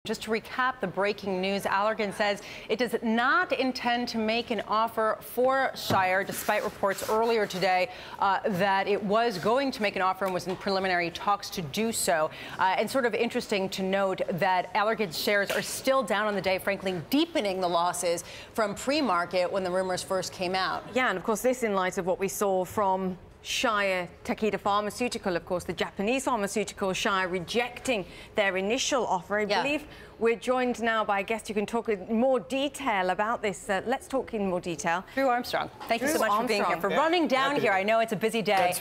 Just to recap the breaking news, Allergan says it does not intend to make an offer for Shire, despite reports earlier today that it was going to make an offer and was in preliminary talks to do so. And sort of interesting to note that Allergan's shares are still down on the day, frankly, deepening the losses from pre-market when the rumors first came out. Yeah, and of course, this in light of what we saw from Shire Takeda Pharmaceutical, of course, the Japanese pharmaceutical, Shire rejecting their initial offer. I believe we're joined now by a guest who can talk in more detail about this. Let's talk in more detail. Drew Armstrong, thank you so much for being here, for running down here. I know it's a busy day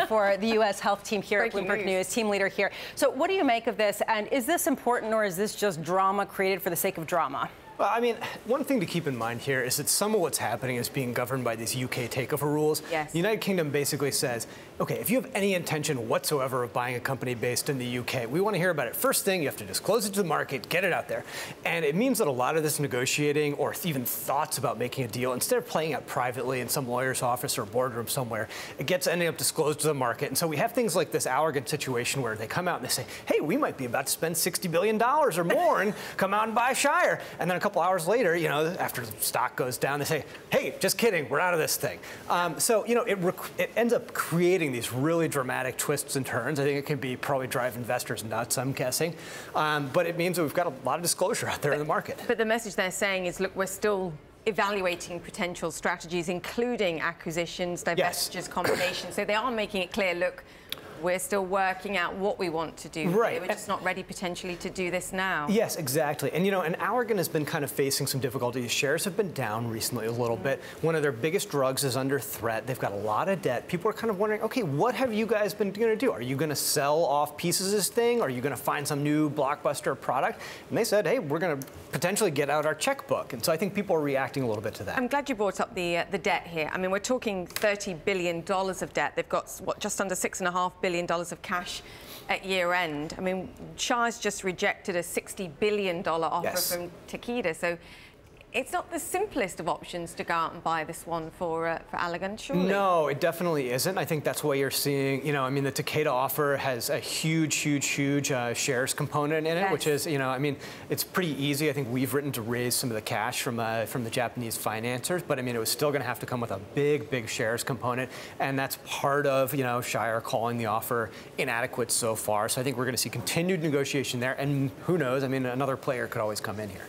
for the U.S. health team here at Bloomberg News, team leader here. So what do you make of this? And is this important, or is this just drama created for the sake of drama? Well, I mean, one thing to keep in mind here is that some of what's happening is being governed by these UK takeover rules. Yes. The United Kingdom basically says, okay, if you have any intention whatsoever of buying a company based in the UK, we want to hear about it. First thing, you have to disclose it to the market, get it out there. And it means that a lot of this negotiating or even thoughts about making a deal, instead of playing out privately in some lawyer's office or boardroom somewhere, it gets ending up disclosed to the market. And so we have things like this Allergan situation where they come out and they say, hey, we might be about to spend $60 billion or more and come out and buy Shire. And then a couple hours later, you know, after the stock goes down, they say, hey, just kidding, we're out of this thing. So, you know, it ends up creating these really dramatic twists and turns. I think it can be probably drive investors nuts, I'm guessing. But it means that we've got a lot of disclosure out there in the market. But the message they're saying is, look, we're still evaluating potential strategies, including acquisitions, divestitures, combinations. So they are making it clear, look, we're still working out what we want to do. Right. We're just not ready potentially to do this now. Yes, exactly. And, you know, and Allergan has been kind of facing some difficulties. Shares have been down recently a little bit. One of their biggest drugs is under threat. They've got a lot of debt. People are kind of wondering, okay, what have you guys been going to do? Are you going to sell off pieces of this thing? Are you going to find some new blockbuster product? And they said, hey, we're going to potentially get out our checkbook. And so I think people are reacting a little bit to that. I'm glad you brought up the debt here. I mean, we're talking $30 billion of debt. They've got, what, just under $6.5 billion of cash at year end. I mean, Shire's just rejected a $60 billion offer from Takeda. So it's not the simplest of options to go out and buy this one for Allergan, surely. No, it definitely isn't. I think that's why you're seeing, you know, I mean, the Takeda offer has a huge shares component in it, which is, you know, I mean, it's pretty easy. I think we've written to raise some of the cash from the Japanese financiers, but I mean, it was still going to have to come with a big shares component, and that's part of, you know, Shire calling the offer inadequate so far. So I think we're going to see continued negotiation there, and who knows? I mean, another player could always come in here.